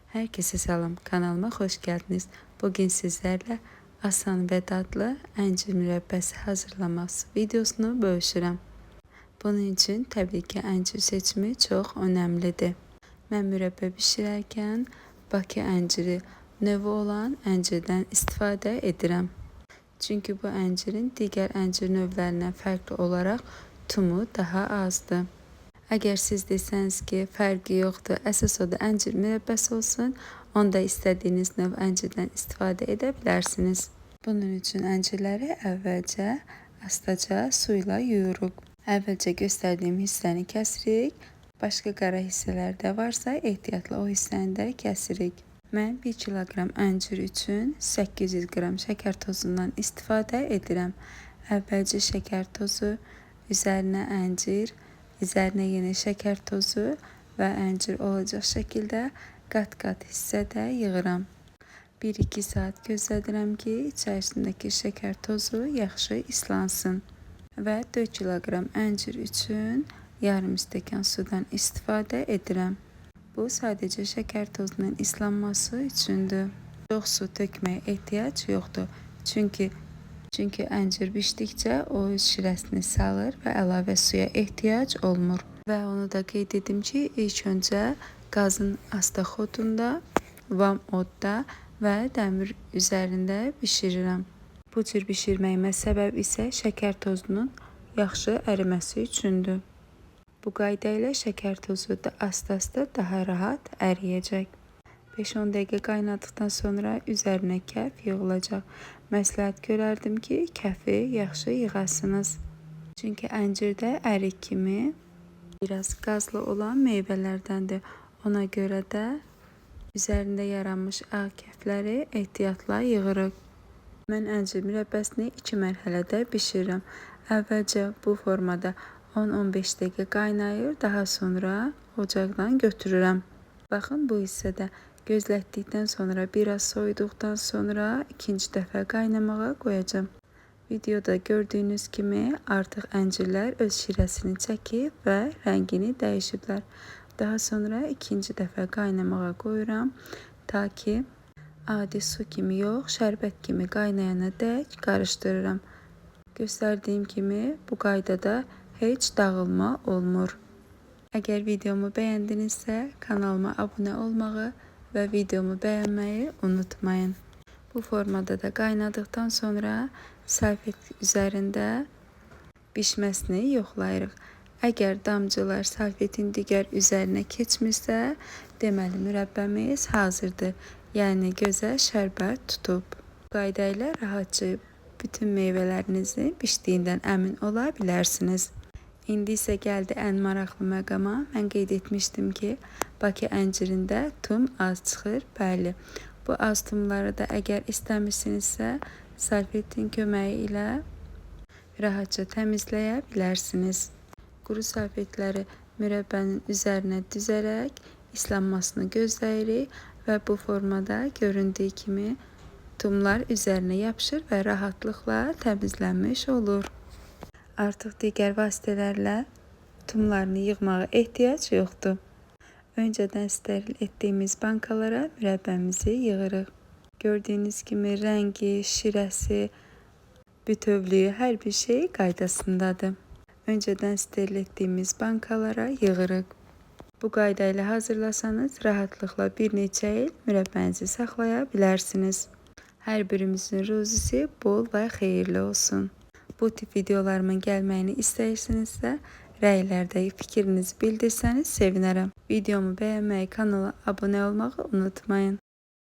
Herkese salam, kanalıma hoş geldiniz. Bugün sizlerle asan ve dadlı əncir mürəbbəsi hazırlaması videosunu bölüşürəm. Bunun için təbii ki əncir seçimi çox önəmlidir. Mən mürəbbə bişirərkən Bakı ənciri növü olan əncirdən istifadə edirəm. Çünkü bu əncirin digər əncir növlərindən fərqli olaraq tumu daha azdır. Əgər siz desəniz ki, fərqi yoxdur, əsas o da əncir mürəbbəsi olsun, onda istədiyiniz növ əncirdən istifadə edə bilərsiniz. Bunun üçün əncirləri əvvəlcə astaca su ilə yuyuruq. Əvvəlcə göstərdiyim hissəni kəsirik. Başqa qara hissələr də varsa ehtiyatla o hissəni də kəsirik. Mən 1 kiloqram əncir üçün 800 qram şəkər tozundan istifadə edirəm. Əvvəlcə şəkər tozu, üzərinə əncir, üzərinə yenə şəkər tozu və əncir olacaq şəkildə qat-qat hissədə yığıram. 1-2 saat gözlədirəm ki, içərisindəki şəkər tozu yaxşı islansın. Və 4 kiloqram əncir üçün yarım stəkan sudan istifadə edirəm. Bu sadəcə şəkər tozunun islanması üçündür. Çox su tökməyə ehtiyac yoxdur. Çünki əncir bişdikcə o öz şirəsini salır və əlavə suya ehtiyac olmur. Və onu da qeyd edim ki, ilk öncə qazın asta xodunda, vam odda və dəmir üzərində bişirirəm. Bu cür bişirməyimə səbəb isə şəkər tozunun yaxşı əriməsi üçündür. Bu qayda ilə şəkər tozu da asta-asta daha rahat əriyəcək. 5-10 dəqiqə qaynadıqdan sonra üzərinə kəf yığılacaq. Məsləhət görərdim ki, kəfi yaxşı yığasınız. Çünki əncirdə ərik kimi biraz qazlı olan meyvələrdəndir. Ona görə də üzərində yaranmış ağ kəfləri ehtiyatla yığırıq. Mən əncir mürəbbəsini 2 mərhələdə bişirirəm. Əvvəlcə bu formada 10-15 dəqiqə qaynayır, daha sonra ocaqdan götürürəm. Baxın, bu hissədə gözlətdikdən sonra biraz soyuduqdan sonra ikinci dəfə qaynamağa qoyacağım. Videoda gördüyünüz kimi artıq əncirlər öz şirəsini çəkib və rəngini dəyişiblər. Daha sonra ikinci dəfə qaynamağa qoyuram, ta ki adi su kimi yox, şərbət kimi qaynayana dək qarışdırıram. Göstərdiyim kimi bu qaydada heç dağılma olmur. Əgər videomu bəyəndinizsə kanalıma abunə olmağı və videomu bəyənməyi unutmayın. Bu formada da qaynadıqdan sonra salfet üzərində bişməsini yoxlayırıq. Əgər damcılar salfetin digər üzərinə keçmirsə, deməli mürəbbəmiz hazırdır. Yəni gözəl şərbət tutub. Bu qayda ilə rahatca bütün meyvələrinizin bişdiyindən əmin ola bilərsiniz. İndi isə gəldi ən maraqlı məqama. Mən qeyd etmişdim ki, Bakı əncirində tum az çıxır. Bəli, bu az tumları da əgər istəmirsinizsə, salfetin köməyi ilə rahatca təmizləyə bilərsiniz. Quru salfetləri mürəbbənin üzərinə düzərək islanmasını gözləyirik və bu formada göründüyü kimi tumlar üzərinə yapışır və rahatlıqla təmizlənmiş olur. Artıq digər vasitələrlə tumlarını yığmağa ehtiyac yoxdur. Öncədən steril etdiyimiz bankalara mürəbbəmizi yığırıq. Gördüyünüz kimi rəngi, şirəsi, bütövlüyü, hər bir şey qaydasındadır. Öncədən steril etdiyimiz bankalara yığırıq. Bu qayda ilə hazırlasanız rahatlıqla bir neçə il mürəbbənizi saxlaya bilərsiniz. Hər birimizin ruzisi bol və xeyirli olsun. Bu tip videolarımın gəlməyini istəyirsinizsə, rəylərdə fikrinizi bildirsəniz sevinərəm. Videomu bəyənməyi, kanala abunə olmağı unutmayın.